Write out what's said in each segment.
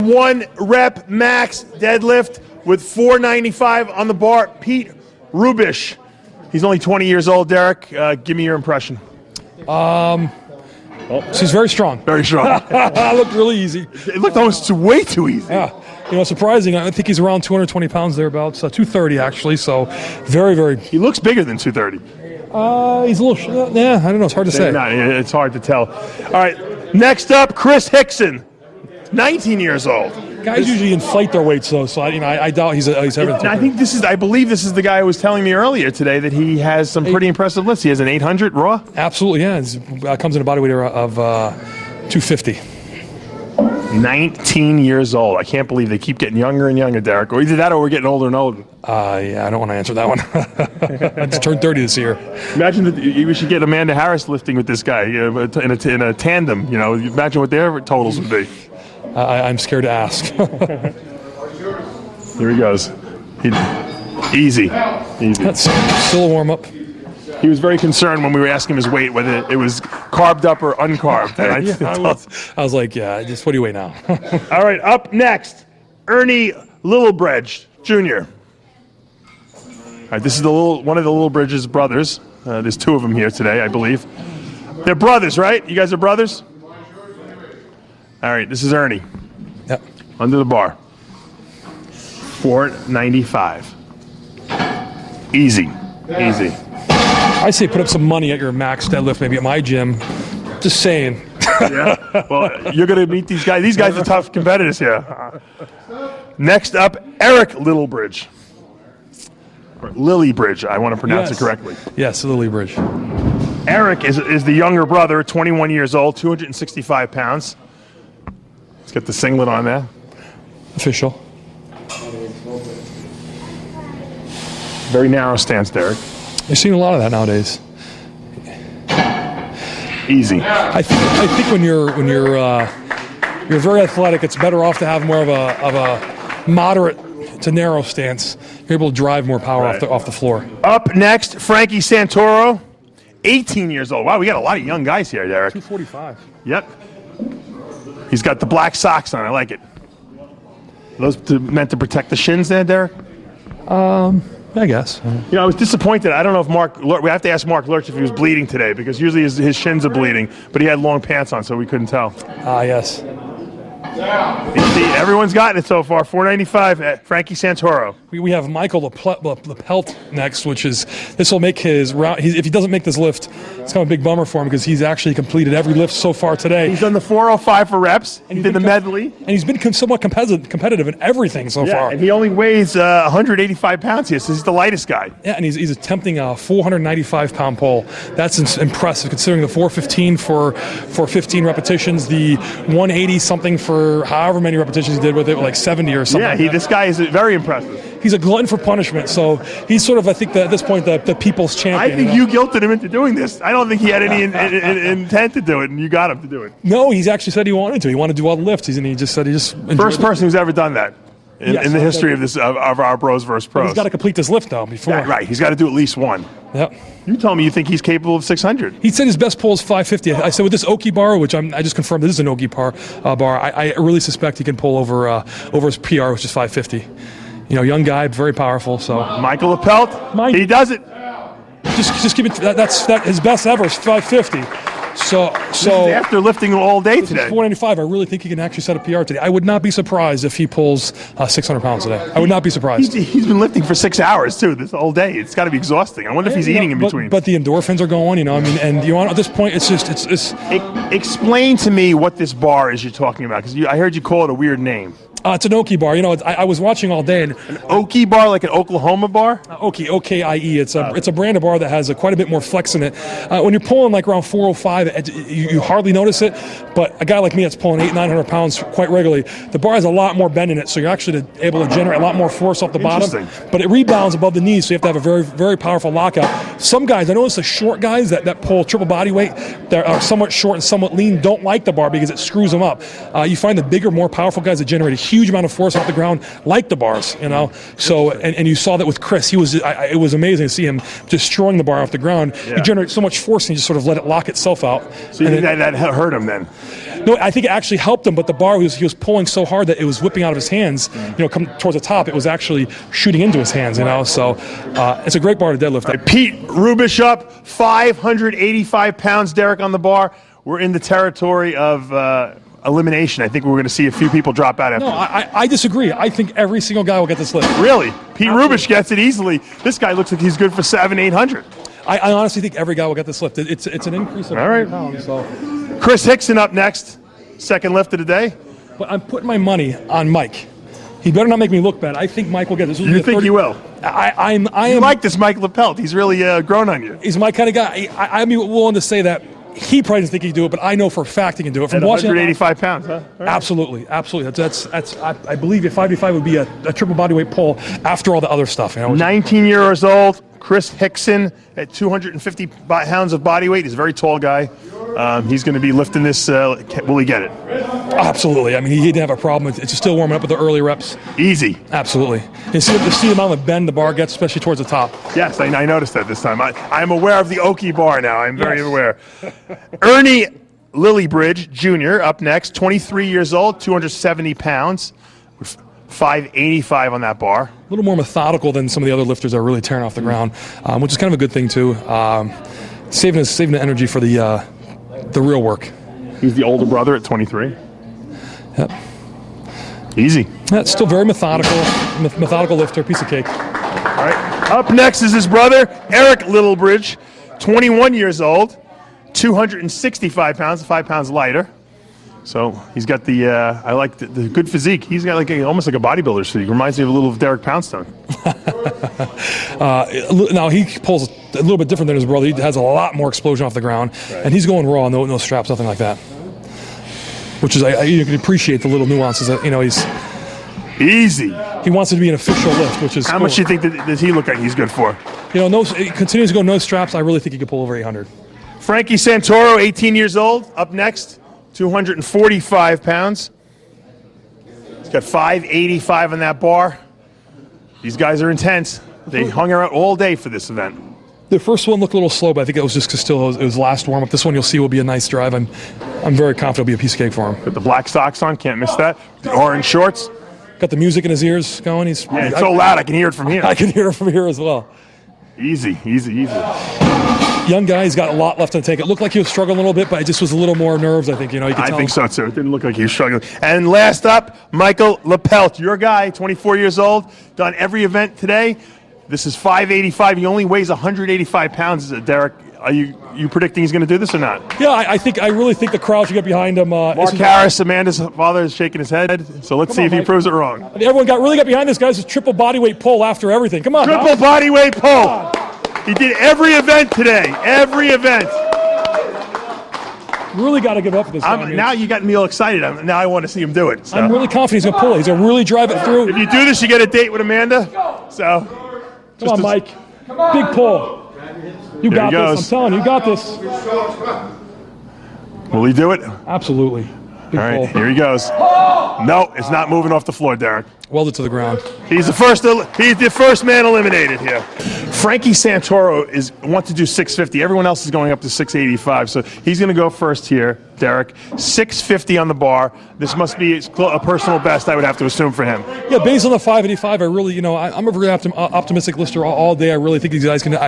1 rep max deadlift with 495 on the bar. Pete Rubish. He's only 20 years old, Derek. Give me your impression. She's very strong. Very strong. Looked really easy. It looked almost way too easy. Yeah. You know, surprising. I think he's around 220 pounds thereabouts. 230 actually. So, very, very. He looks bigger than 230. He's a little. Yeah, I don't know. It's hard to say. No, it's hard to tell. All right. Next up, Chris Hixton, 19 years old. Guys usually inflate their weights though, so I doubt he's having. I believe this is the guy who was telling me earlier today that he has some pretty impressive lifts. He has an 800 raw. Absolutely, yeah. It comes in a body weight of 250. 19 years old. I can't believe they keep getting younger and younger, Derek. Or either that or we're getting older and older. Yeah, I don't want to answer that one. I just turned 30 this year. Imagine that we should get Amanda Harris lifting with this guy in a tandem. You know, imagine what their totals would be. I'm scared to ask. Here he goes. Easy. That's still a warm-up. He was very concerned when we were asking him his weight, whether it was carved up or uncarbed. I was like, yeah, just what do you weigh now? All right, up next, Ernie Lillibridge Jr. All right, this is one of the Lillibridge's brothers. There's 2 of them here today, I believe. They're brothers, right? You guys are brothers? All right, this is Ernie. Yep. Under the bar. 495. Easy. Easy. I say put up some money at your max deadlift, maybe at my gym. Just saying. Yeah. Well, you're going to meet these guys. These guys are tough competitors here. Next up, Eric Lillibridge. Or Lillibridge. I want to pronounce it correctly. Yes, Lillibridge. Eric is the younger brother, 21 years old, 265 pounds. He's got the singlet on there. Official. Very narrow stance, Derek. You're seeing a lot of that nowadays. Easy. I think when you're very athletic, it's better off to have more of a moderate to narrow stance. You're able to drive more power off the floor. Up next, Frankie Santoro, 18 years old. Wow, we got a lot of young guys here, Derek. 245. Yep. He's got the black socks on. I like it. Are those meant to protect the shins there, Derek? I guess. You know, I was disappointed. I don't know if we have to ask Mark Lurch if he was bleeding today, because usually his shins are bleeding, but he had long pants on, so we couldn't tell. Yes. Everyone's gotten it so far. 495, Frankie Santoro. We have Michael Lepelt next, which is, this will make his round. If he doesn't make this lift, it's kind of a big bummer for him because he's actually completed every lift so far today. He's done the 405 for reps. He did the medley. And he's been somewhat competitive in everything so far. And he only weighs 185 pounds here, so he's the lightest guy. Yeah, and he's attempting a 495-pound pull. That's impressive considering the 415 for 15 repetitions, the 180-something for however many repetitions he did with it, like 70 or something. Yeah, this guy is very impressive. He's a glutton for punishment, so he's sort of, I think, at this point, the people's champion. I think you guilted him into doing this. I don't think he had any intent to do it, and you got him to do it. No, he's actually said he wanted to. He wanted to do all the lifts, and he just said he just enjoyed First person who's ever done that in the history of our Bros versus Pros. He's got to complete this lift, though, before. Yeah, right, he's got to do at least one. Yep. You told me you think he's capable of 600. He said his best pull is 550. I said with this Oki bar, which I just confirmed this is an Oki bar, I really suspect he can pull over his PR, which is 550. You know, young guy, very powerful. So Michael Lepelt, he does it. Just give it. That's his best ever is 550. So after lifting all day today. 495. I really think he can actually set a PR today. I would not be surprised if he pulls 600 pounds today. I would not be surprised. He's been lifting for 6 hours too this whole day. It's got to be exhausting. I wonder if he's eating in between. But the endorphins are going. You know, I mean, and at this point, it's just Explain to me what this bar is you're talking about, because I heard you call it a weird name. It's an Oki bar. You know, I was watching all day. And an Oki bar, like an Oklahoma bar? Oki, O-K-I-E. It's a brand of bar that has quite a bit more flex in it. When you're pulling like around 405, you hardly notice it. But a guy like me that's pulling 800-900 pounds quite regularly, the bar has a lot more bend in it, so you're actually able to generate a lot more force off the bottom. But it rebounds above the knees, so you have to have a very, very powerful lockout. Some guys, I notice the short guys that pull triple body weight, that are somewhat short and somewhat lean, don't like the bar because it screws them up. You find the bigger, more powerful guys that generate a huge amount of force off the ground like the bars, you know. So, and you saw that with Chris. It was amazing to see him destroying the bar off the ground. Yeah. He generates so much force and he just sort of let it lock itself out. So you think that hurt him then? No, I think it actually helped him, but the bar, he was pulling so hard that it was whipping out of his hands, you know, come towards the top. It was actually shooting into his hands, you know. So it's a great bar to deadlift. Right, Pete Rubish up, 585 pounds, Derek, on the bar. We're in the territory of elimination. I think we're going to see a few people drop out after. No, I disagree. I think every single guy will get this lift. Really? Pete Rubish gets it easily. This guy looks like he's good for 700-800. I honestly think every guy will get this lift. It's an increase of 100 pounds. So. Chris Hixton up next, second lift of the day. But I'm putting my money on Mike. He better not make me look bad. I think Mike will get this. You think he will? I am like this Mike Lepelt. He's really grown on you. He's my kind of guy. I'm willing to say that he probably doesn't think he can do it, but I know for a fact he can do it. From watching 185 pounds, huh? Right. Absolutely. I believe a 585 would be a triple bodyweight pull after all the other stuff. You know? 19 years old, Chris Hixton at 250 pounds of body weight. He's a very tall guy. He's going to be lifting this. Will he get it? Absolutely. I mean, he didn't have a problem. It's still warming up with the early reps. Easy. Absolutely. You see the amount of bend the bar gets, especially towards the top. Yes, I noticed that this time. I'm aware of the Oki bar now. I'm very aware. Ernie Lillibridge Jr. up next, 23 years old, 270 pounds, 585 on that bar. A little more methodical than some of the other lifters that are really tearing off the ground, which is kind of a good thing too. Saving the energy for the real work. He's the older brother at 23. Yep. Easy. Yeah, it's still very methodical lifter, piece of cake. All right. Up next is his brother, Eric Lillibridge, 21 years old, 265 pounds, 5 pounds lighter. So he's got I like the good physique. He's got almost like a bodybuilder's physique. Reminds me of a little of Derek Poundstone. Now he pulls a little bit different than his brother. He has a lot more explosion off the ground, and he's going raw, no straps, nothing like that. Which is you can appreciate the little nuances. That, you know, he's easy. He wants it to be an official lift, which is how much do you think does he look like he's good for? You know, he continues to go no straps. I really think he could pull over 800. Frankie Santoro, 18 years old, up next. 245 pounds. He's got 585 on that bar. These guys are intense. They hung around all day for this event. The first one looked a little slow, but I think it was just because it was last warm up. This one you'll see will be a nice drive. I'm very confident it'll be a piece of cake for him. Got the black socks on, can't miss that. The orange shorts. Got the music in his ears going. It's so loud I can hear it from here. I can hear it from here as well. Easy. Young guy, he's got a lot left in the tank. It looked like he was struggling a little bit, but it just was a little more nerves, I think. You know, you could tell. I think so, too. It didn't look like he was struggling. And last up, Michael Lepelt, your guy, 24 years old, done every event today. This is 585. He only weighs 185 pounds, Derek. Are you predicting he's going to do this or not? Yeah, I really think the crowd should get behind him. Mark Harris, Amanda's father, is shaking his head. So let's see if he proves it wrong. Everyone really got behind this guy. This is triple bodyweight pull after everything. Come on. Triple bodyweight pull. He did every event today. Every event. Really got to give up with this guy. Now you got me all excited. Now I want to see him do it. So. I'm really confident he's going to pull it. He's going to really drive it through. If you do this, you get a date with Amanda. So, come on, Mike. Big pull. You got this. I'm telling you, you got this. Will he do it? Absolutely. All right, here he goes. No, it's not moving off the floor, Derek. Welded to the ground. He's the first man eliminated here. Frankie Santoro wants to do 650. Everyone else is going up to 685. So he's going to go first here, Derek. 650 on the bar. This must be a personal best, I would have to assume, for him. Yeah, based on the 585, I really, I'm a very optimistic lister all day. I really think these guys can. A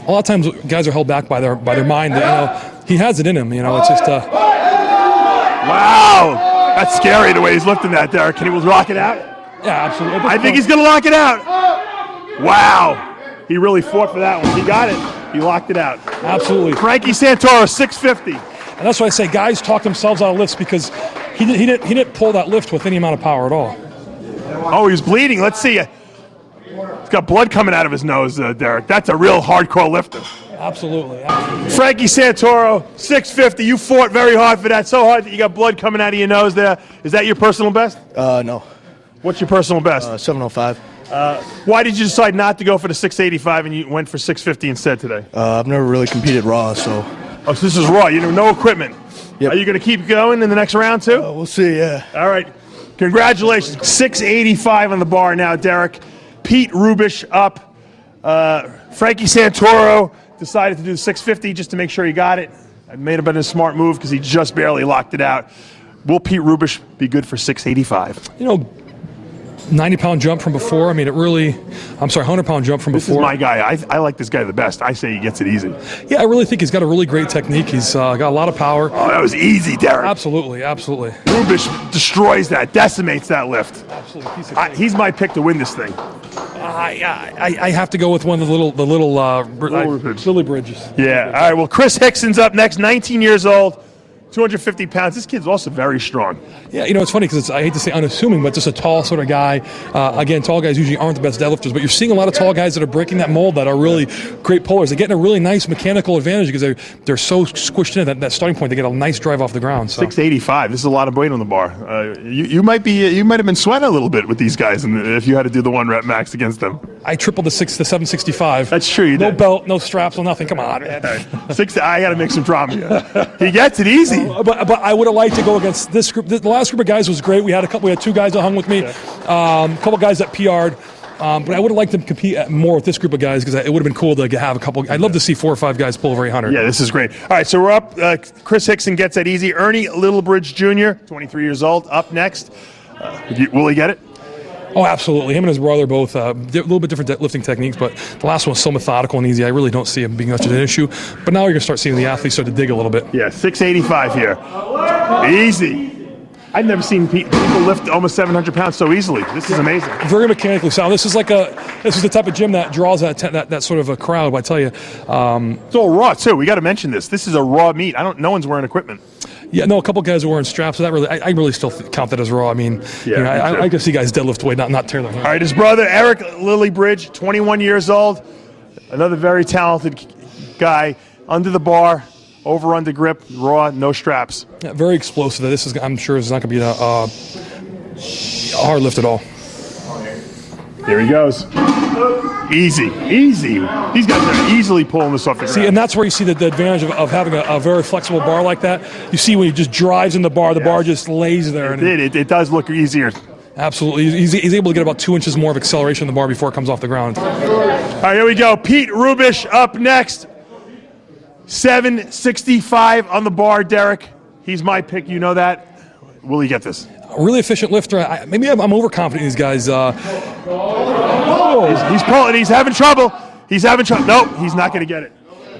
lot of times, guys are held back by their mind. He has it in him. It's just. Wow, that's scary the way he's lifting that, Derek. Can he rock it out? Yeah, absolutely. I think he's going to lock it out. Wow. He really fought for that one. He got it. He locked it out. Absolutely. Frankie Santoro, 650. And that's why I say guys talk themselves out of lifts because he didn't pull that lift with any amount of power at all. Oh, he was bleeding. Let's see. He's got blood coming out of his nose, Derek. That's a real hardcore lifter. Absolutely. Frankie Santoro, 650. You fought very hard for that. So hard that you got blood coming out of your nose there. Is that your personal best? No. What's your personal best? 705. Why did you decide not to go for the 685 and you went for 650 instead today? I've never really competed raw, so. Oh, so this is raw. You know, no equipment. Yep. Are you going to keep going in the next round too? We'll see, yeah. All right. Congratulations. 685 on the bar now, Derek. Pete Rubish up. Frankie Santoro decided to do the 650 just to make sure he got it. It may have been a smart move because he just barely locked it out. Will Pete Rubish be good for 685? You know, 90-pound jump from before. I mean, it really. I'm sorry, 100-pound jump from This before. is my guy. I like this guy the best. I say he gets it easy. Yeah, I really think he's got a really great technique. He's got a lot of power. Oh, that was easy, Derek. Absolutely, absolutely. Rubish destroys that, decimates that lift. Absolutely. He's my pick to win this thing. I have to go with one of the little Lillibridges. Yeah. All right. Well, Chris Hixton's up next. 19 years old, 250 pounds. This kid's also very strong. Yeah, you know, it's funny because I hate to say unassuming, but just a tall sort of guy. Again, tall guys usually aren't the best deadlifters, but you're seeing a lot of tall guys that are breaking that mold that are really great pullers. They're getting a really nice mechanical advantage because they're so squished in at that starting point. They get a nice drive off the ground. So. 685. This is a lot of weight on the bar. You might have been sweating a little bit with these guys, if you had to do the 1 rep max against them. I tripled the 765. That's true. You no did. belt, no straps, no nothing. Come on, man. I got to make some drama here. He gets it easy. But I would have liked to go against this group. The last group of guys was great. We had 2 guys that hung with me, a couple guys that PR'd. But I would have liked to compete more with this group of guys because it would have been cool to have a couple. I'd love to see 4 or 5 guys pull over 800. Yeah, this is great. All right, so we're up. Chris Hixton gets that easy. Ernie Lillibridge Jr., 23 years old, up next. Will he get it? Oh, absolutely. Him and his brother both a little bit different lifting techniques, but the last one was so methodical and easy. I really don't see him being much of an issue. But now you're going to start seeing the athletes start to dig a little bit. Yeah, 685 here. Easy. I've never seen people lift almost 700 pounds so easily. This is amazing. Very mechanically sound. This is the type of gym that draws that sort of a crowd. But I tell you, it's all raw too. We got to mention this. This is a raw meet. No one's wearing equipment. Yeah, no, a couple guys are wearing straps. So that really, I really still count that as raw. I mean, I can see guys deadlift weight, not tear their hands. All right, his brother Eric Lillibridge, 21 years old, another very talented guy, under the bar. Over under grip, raw, no straps. Yeah, very explosive. This is, I'm sure, it's not going to be a hard lift at all. Here he goes. Easy. These guys are easily pulling this off the ground. See, and that's where you see the advantage of having a very flexible bar like that. You see when he just drives in the bar, the bar just lays there. It does look easier. Absolutely. He's able to get about 2 inches more of acceleration in the bar before it comes off the ground. All right, here we go. Pete Rubish up next. 765 on the bar, Derek. He's my pick. You know that. Will he get this? A really efficient lifter. Maybe I'm overconfident in these guys. He's pulling. He's having trouble. Nope, he's not going to get it.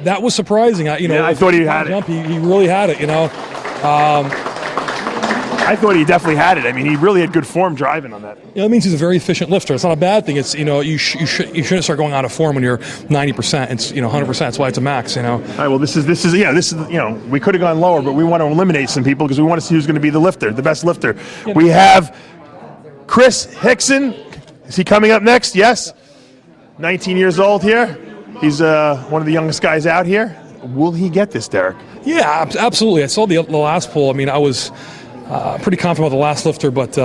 That was surprising. I thought he had it. He really had it. I thought he definitely had it. I mean, he really had good form driving on that. That means he's a very efficient lifter. It's not a bad thing. It's you shouldn't start going out of form when you're 90%. It's 100%. That's why it's a max. All right. Well, this is we could have gone lower, but we want to eliminate some people because we want to see who's going to be the best lifter. Yeah. We have Chris Hixton. Is he coming up next? Yes. 19 years old here. He's one of the youngest guys out here. Will he get this, Derek? Yeah, absolutely. I saw the last pull. I mean, I was pretty confident about the last lifter, but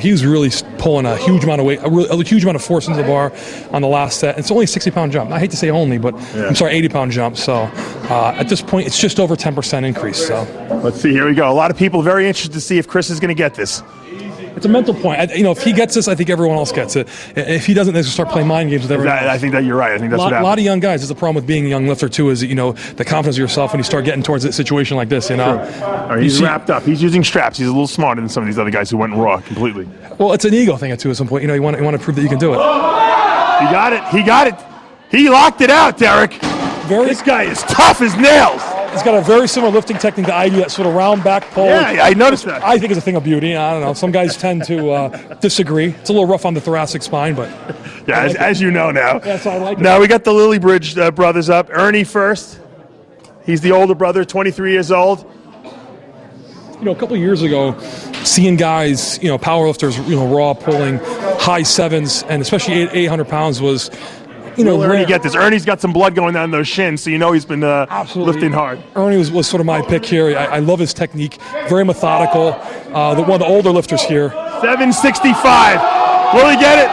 he was really pulling a huge amount of weight, a huge amount of force into the bar on the last set. It's only a 60-pound jump. I hate to say only, but yeah. I'm sorry, 80-pound jump. So at this point, it's just over 10% increase. So let's see. Here we go. A lot of people very interested to see if Chris is going to get this. It's a mental point. If he gets this, I think everyone else gets it. If he doesn't, they start playing mind games with everyone else. I think that you're right. I think that's what happens. A lot of young guys. There's a problem with being a young lifter too. Is the confidence of yourself when you start getting towards a situation like this. He's wrapped up. He's using straps. He's a little smarter than some of these other guys who went raw completely. Well, it's an ego thing too. At some point, you want to prove that you can do it. He got it. He locked it out, Derek. This guy is tough as nails. He's got a very similar lifting technique to I do, that sort of round back pull. Yeah, I noticed that. I think it's a thing of beauty. I don't know. Some guys tend to disagree. It's a little rough on the thoracic spine, but... Yeah, as you know now. Yeah, so I like it. Now we got the Lillibridge brothers up. Ernie first. He's the older brother, 23 years old. A couple years ago, seeing guys, powerlifters, raw pulling high sevens, and especially 800 pounds was... Will Ernie get this? Ernie's got some blood going down those shins, so he's been lifting hard. Ernie was sort of my pick here. I love his technique. Very methodical. One of the older lifters here. 765. Will he get it?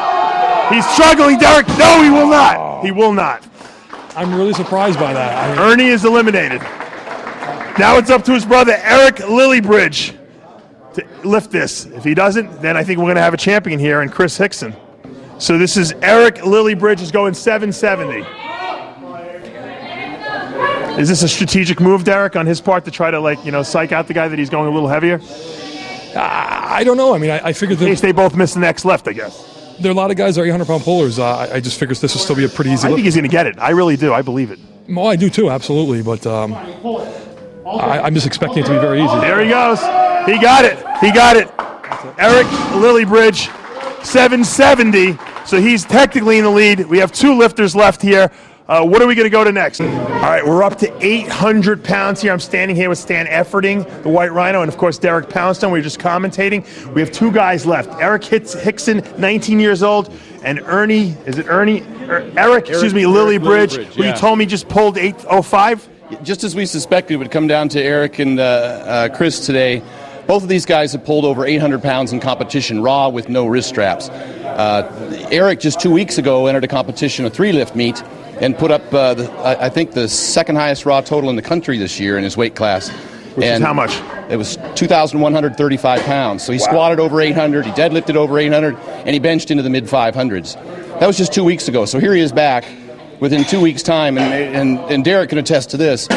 He's struggling, Derek. No, he will not. He will not. I'm really surprised by that. Ernie is eliminated. Now it's up to his brother, Eric Lillibridge, to lift this. If he doesn't, then I think we're going to have a champion here, and Chris Hixton. So this is Eric Lillibridge is going 770. Is this a strategic move, Derek, on his part to try to, psych out the guy that he's going a little heavier? I don't know. I mean, I figured in case they both miss the next lift, I guess. There are a lot of guys that are 800-pound pullers. I just figured this will still be a pretty easy lift. I think he's going to get it. I really do. I believe it. Well, I do too, absolutely. But I'm just expecting it to be very easy. There he goes. He got it. He got it. Eric Lillibridge, 770. So he's technically in the lead. We have 2 lifters left here. What are we going to go to next? All right, we're up to 800 pounds here. I'm standing here with Stan Efferding, the White Rhino, and of course Derek Poundstone. We were just commentating. We have 2 guys left. Eric Hixton, 19 years old, and Ernie, Eric Lillibridge, who you told me just pulled 805? Just as we suspected, it would come down to Eric and Chris today. Both of these guys have pulled over 800 pounds in competition, raw with no wrist straps. Eric just 2 weeks ago entered a competition, a 3-lift meet, and put up, I think, the second highest raw total in the country this year in his weight class. Which is how much? It was 2,135 pounds. So he squatted over 800, he deadlifted over 800, and he benched into the mid-500s. That was just 2 weeks ago. So here he is back within 2 weeks' time, and Derek can attest to this.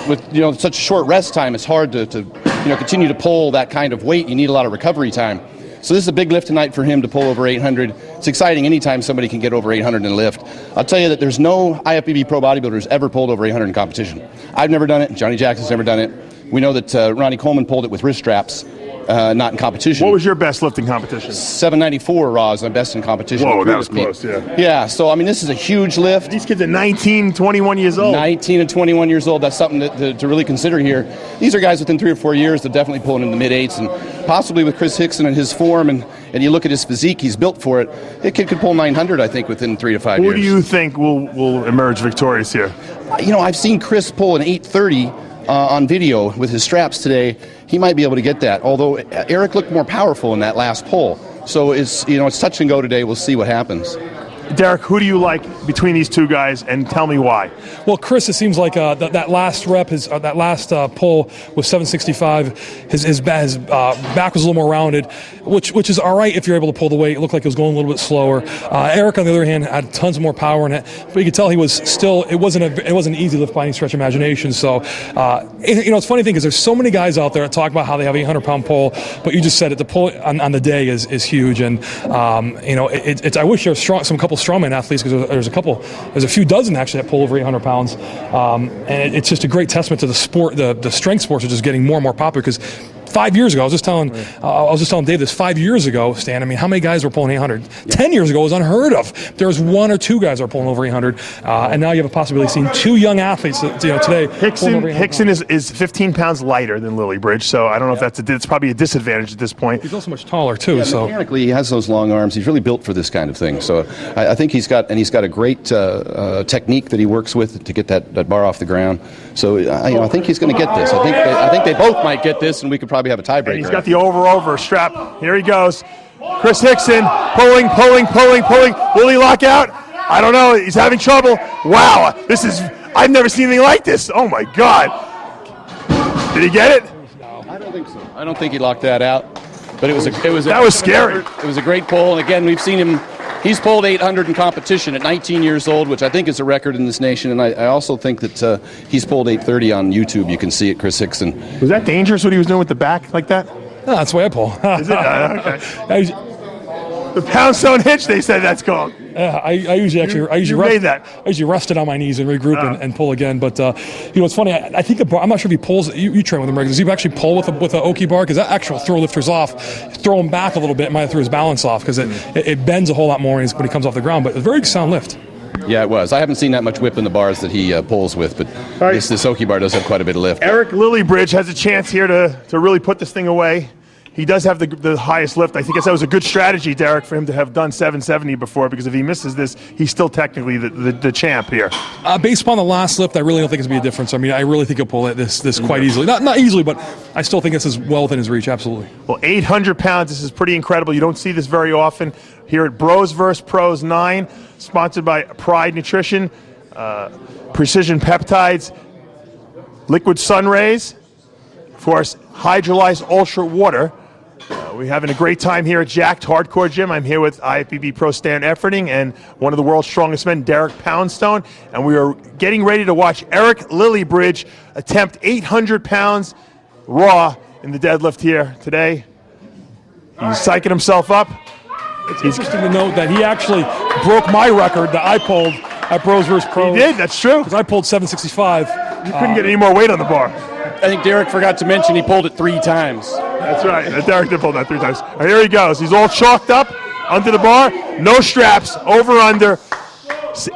With such a short rest time, it's hard to continue to pull that kind of weight. You need a lot of recovery time. So this is a big lift tonight for him to pull over 800. It's exciting anytime somebody can get over 800 in a lift. I'll tell you that there's no IFBB pro bodybuilders ever pulled over 800 in competition. I've never done it. Johnny Jackson's never done it. We know that Ronnie Coleman pulled it with wrist straps, not in competition. What was your best lifting competition? 794 raw is my best in competition. Whoa, that was close, yeah. Yeah, so I mean, this is a huge lift. These kids are 19, 21 years old. 19 and 21 years old. That's something to really consider here. These are guys within 3 or 4 years that definitely pulling in the mid-8s, and possibly with Chris Hixton and his form, and you look at his physique, he's built for it. The kid could pull 900, I think, within 3 to 5 years. Who do you think will emerge victorious here? I've seen Chris pull an 830 on video with his straps today. He might be able to get that, although Eric looked more powerful in that last pull. So it's touch and go today. We'll see what happens. Derek, who do you like between these 2 guys, and tell me why? Well, Chris, it seems like that last rep, that last pull was 765. His back was a little more rounded, which is all right if you're able to pull the weight. It looked like it was going a little bit slower. Eric, on the other hand, had tons more power in it, but you could tell he was still. It wasn't an easy lift by any stretch of imagination. So, it's a funny thing because there's so many guys out there that talk about how they have 800-pound pull, but you just said it. The pull on the day is huge, and it's. I wish there were some couple strongman athletes, because there's a few dozen actually that pull over 800 pounds, and it's just a great testament to the sport. The strength sports are just getting more and more popular, because 5 years ago, I was just telling Dave this. 5 years ago, Stan, I mean, how many guys were pulling 800? 10 years ago it was unheard of. There was 1 or 2 guys that were pulling over 800, and now you have a possibility of seeing 2 young athletes today. Hixton is 15 pounds lighter than Lillibridge, so I don't know if that's probably a disadvantage at this point. He's also much taller too. Yeah, so mechanically, he has those long arms. He's really built for this kind of thing. So I think he's got a great technique that he works with to get that bar off the ground. So I think he's going to get this. I think they both might get this, and we could probably have a tiebreaker. And he's got the over strap. Here he goes. Chris Hixton pulling. Will he lock out? I don't know. He's having trouble. Wow, I've never seen anything like this. Oh my God. Did he get it? No, I don't think so. I don't think he locked that out. But that was scary. It was a great pull, and again, we've seen him. He's pulled 800 in competition at 19 years old, which I think is a record in this nation, and I also think that he's pulled 830 on YouTube. You can see it, Chris Hixton. Was that dangerous, what he was doing with the back like that? No, that's the way I pull. Is it? Okay. The Poundstone hitch, they said that's called. Yeah, I usually rest it on my knees and regroup and pull again. But it's funny. I think I'm not sure if he pulls. You train with him regularly. Does he actually pull with a Oki bar? Because that actual throw lifters off, throw him back a little bit. It might have threw his balance off, because it bends a whole lot more when he comes off the ground. But a very sound lift. Yeah, it was. I haven't seen that much whip in the bars that he pulls with, but this Oki bar does have quite a bit of lift. Eric Lillibridge has a chance here to really put this thing away. he does have the highest lift. I think that was a good strategy, Derek, for him to have done 770 before, because if he misses this, he's still technically the champ here. Based upon the last lift, I really don't think it's going to be a difference. I mean, I really think he'll pull this quite easily. Not easily, but I still think this is well within his reach, absolutely. Well, 800 pounds, this is pretty incredible. You don't see this very often here at Bros vs. Pros 9, sponsored by Pride Nutrition, Precision Peptides, Liquid Sun Rays, of course, Hydrolyzed Ultra Water. We're having a great time here at Jacked Hardcore Gym. I'm here with IFBB Pro Stan Efferding and one of the world's strongest men, Derek Poundstone, and we are getting ready to watch Eric Lillibridge attempt 800 pounds raw in the deadlift here today. He's psyching himself up. It's interesting to note that he actually broke my record that I pulled at Bros vs. Pros. He did, that's true. Because I pulled 765. You couldn't get any more weight on the bar. I think Derek forgot to mention he pulled it 3 times. That's right. Derek did pull that 3 times. Right, here he goes. He's all chalked up under the bar. No straps. Over under.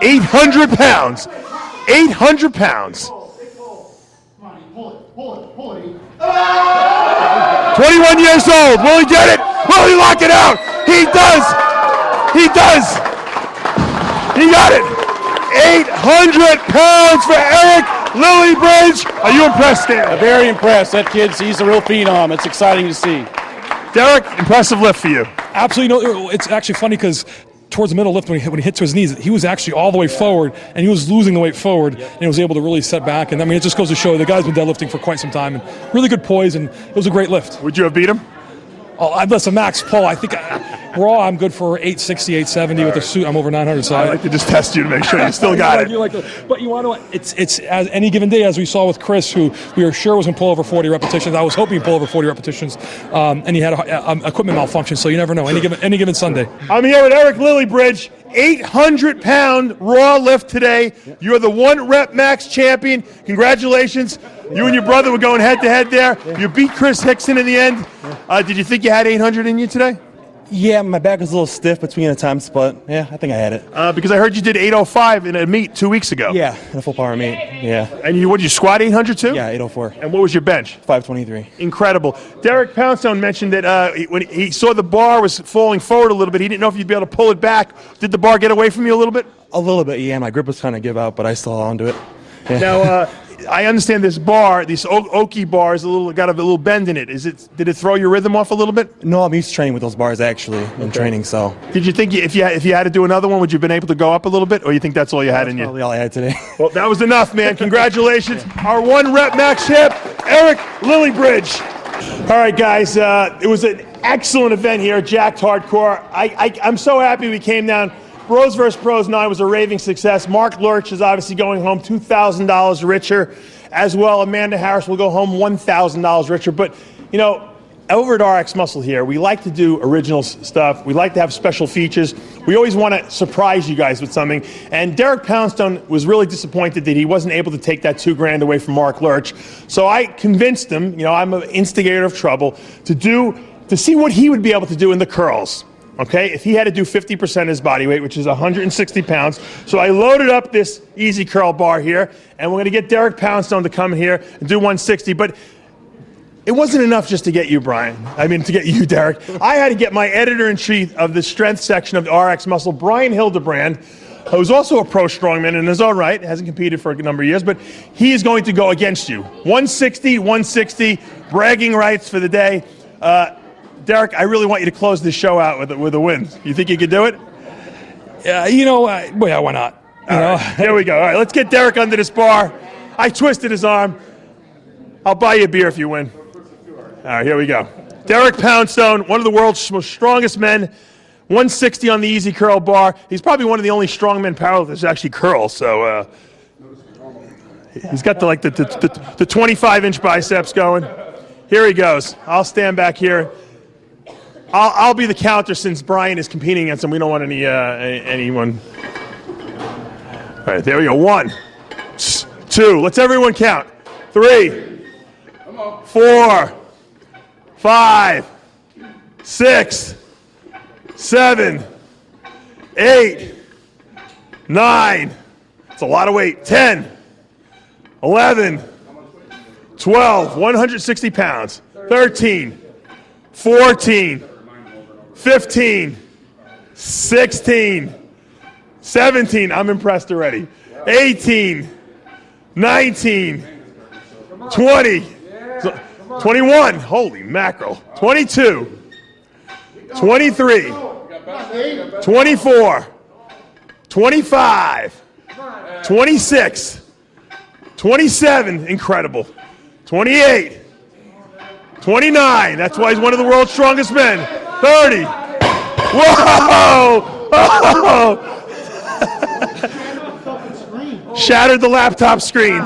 800 pounds. 800 pounds. 21 years old. Will he get it? Will he lock it out? He does. He does. He got it. 800 pounds for Eric Lillibridge. Are you impressed, Dan? Very impressed. That he's a real phenom. It's exciting to see. Derek, impressive lift for you. Absolutely. No, it's actually funny because towards the middle lift, when he hit to his knees, he was actually all the way forward, and he was losing the weight forward, and he was able to really set back. And I mean, it just goes to show the guy's been deadlifting for quite some time, and really good poise, and it was a great lift. Would you have beat him? Oh, listen, max pull. I think raw, I'm good for 860, 870 with the suit. I'm over 900. So I like to just test you to make sure you still got it. But you want to? It's as any given day, as we saw with Chris, who we were sure was going to pull over 40 repetitions. I was hoping he'd pull over 40 repetitions, and he had equipment malfunction. So you never know. Any given Sunday. I'm here with Eric Lillibridge. 800-pound raw lift today. You're the 1 rep max champion. Congratulations. You and your brother were going head-to-head there. You beat Chris Hixton in the end. Did you think you had 800 in you today? Yeah, my back was a little stiff between attempts, but yeah, I think I had it. Because I heard you did 805 in a meet 2 weeks ago. Yeah, in a full power meet. Yeah. And you squat 800 too? Yeah, 804. And what was your bench? 523. Incredible. Derek Poundstone mentioned that when he saw the bar was falling forward a little bit, he didn't know if you'd be able to pull it back. Did the bar get away from you a little bit? A little bit, yeah. My grip was kind of give out, but I still held on to it. Yeah. Now, I understand this bar, this Oki bar, is got a little bend in it. Did it throw your rhythm off a little bit? No, I'm used to training with those bars actually in training. So. Did you think if you had to do another one, would you have been able to go up a little bit, or you think that's all you had in you? Probably all I had today. Well, that was enough, man. Congratulations, our 1 rep max champ, Eric Lillibridge. All right, guys, it was an excellent event here at Jacked Hardcore. I'm so happy we came down. Bros vs. Pros 9 was a raving success. Mark Lurch is obviously going home $2,000 richer. As well, Amanda Harris will go home $1,000 richer. But, you know, over at RX Muscle here, we like to do original stuff. We like to have special features. We always want to surprise you guys with something. And Derek Poundstone was really disappointed that he wasn't able to take that $2,000 away from Mark Lurch. So I convinced him, you know, I'm an instigator of trouble, to see what he would be able to do in the curls. Okay, if he had to do 50% of his body weight, which is 160 pounds. So I loaded up this easy curl bar here, and we're going to get Derek Poundstone to come in here and do 160. But it wasn't enough just to get you, to get you, Derek. I had to get my editor-in-chief of the strength section of the RX Muscle, Brian Hildebrand, who's also a pro strongman and is all right, hasn't competed for a number of years, but he is going to go against you. 160, bragging rights for the day. Derek, I really want you to close this show out with a win. You think you could do it? Yeah, well, why not? Right, here we go. All right, let's get Derek under this bar. I twisted his arm. I'll buy you a beer if you win. All right, here we go. Derek Poundstone, one of the world's most strongest men, 160 on the easy curl bar. He's probably one of the only strongmen powerlifters that actually curls. So he's got the 25-inch biceps going. Here he goes. I'll stand back here. I'll be the counter since Brian is competing against him. We don't want anyone. All right, there we go. 1, 2. Let's everyone count. 3, 4, 5, 6, 7, 8, 9. It's a lot of weight. 10, 11, 12. 160 pounds. 13. 14, 15, 16, 17. I'm impressed already. 18, 19, 20, 21. Holy mackerel. 22, 23, 24, 25, 26, 27. Incredible. 28, 29. That's why he's one of the world's strongest men. 30. Whoa! Oh! Shattered the laptop screen.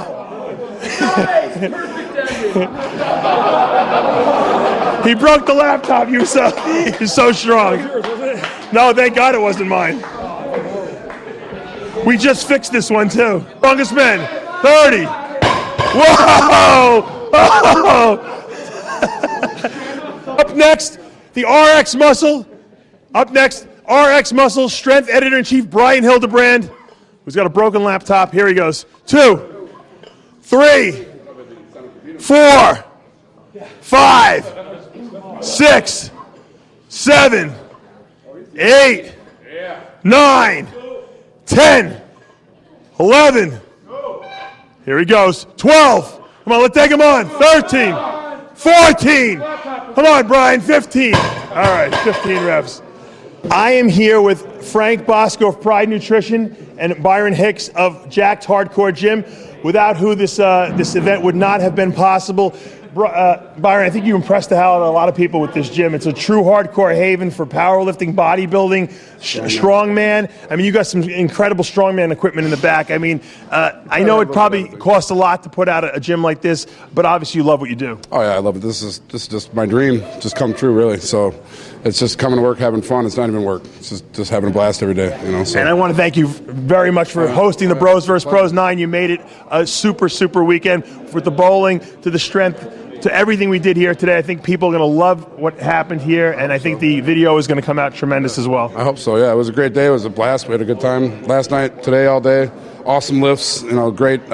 He broke the laptop. You're so strong. No, thank God it wasn't mine. We just fixed this one too. Strongest men. 30. Whoa! Oh! Up next, the RX Muscle. Up next, RX Muscle Strength Editor-in-Chief Brian Hildebrand, who's got a broken laptop. Here he goes. 2, 3, 4, 5, 6, 7, 8, 9, 10, 11. Here he goes. 12. Come on, let's take him on. 13, 14. Come on, Brian. 15. All right, 15 reps. I am here with Frank Bosco of Pride Nutrition and Byron Hicks of Jacked Hardcore Gym, without who this event would not have been possible. Byron, I think you impressed the hell out of a lot of people with this gym. It's a true hardcore haven for powerlifting, bodybuilding, strongman. I mean, you got some incredible strongman equipment in the back. I mean, I know it probably costs a lot to put out a gym like this, but obviously you love what you do. Oh yeah, I love it. This is just my dream, just come true, really. So it's just coming to work, having fun. It's not even work. It's just having a blast every day, you know. So. And I want to thank you very much for hosting the Bros vs. Pros 9. You made it a super, super weekend, with the bowling to the strength to everything we did here today. I think people are going to love what happened here, and I think the video is going to come out tremendous as well. I hope so, yeah. It was a great day. It was a blast. We had a good time last night, today, all day. Awesome lifts, you know, great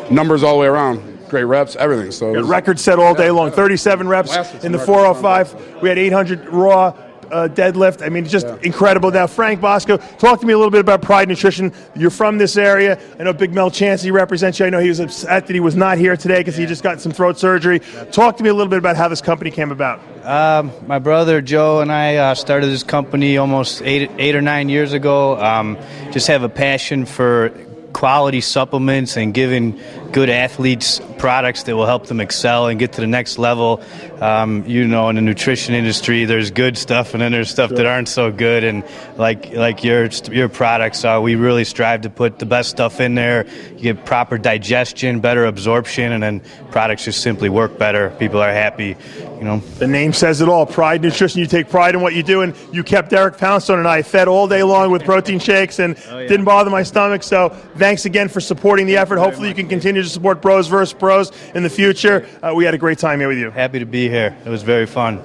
numbers all the way around. Great reps, everything. So record set all day long. 37 reps in the 405. We had 800 raw deadlift. I mean, just incredible. Now, Frank Bosco, talk to me a little bit about Pride Nutrition. You're from this area. I know Big Mel Chancey represents you. I know he was upset that he was not here today because he just got some throat surgery. Talk to me a little bit about how this company came about. My brother Joe and I started this company almost eight or 9 years ago. Just have a passion for quality supplements and giving good athletes products that will help them excel and get to the next level. You know, in the nutrition industry, there's good stuff and then there's stuff that aren't so good. And like your products, we really strive to put the best stuff in there. You get proper digestion, better absorption, and then products just simply work better. People are happy. You know, the name says it all. Pride Nutrition. You take pride in what you do, and you kept Eric Poundstone and I fed all day long with protein shakes, and didn't bother my stomach. So thanks again for supporting the effort. Hopefully you can continue to support Bros vs. Pros in the future. We had a great time here with you. Happy to be here. It was very fun.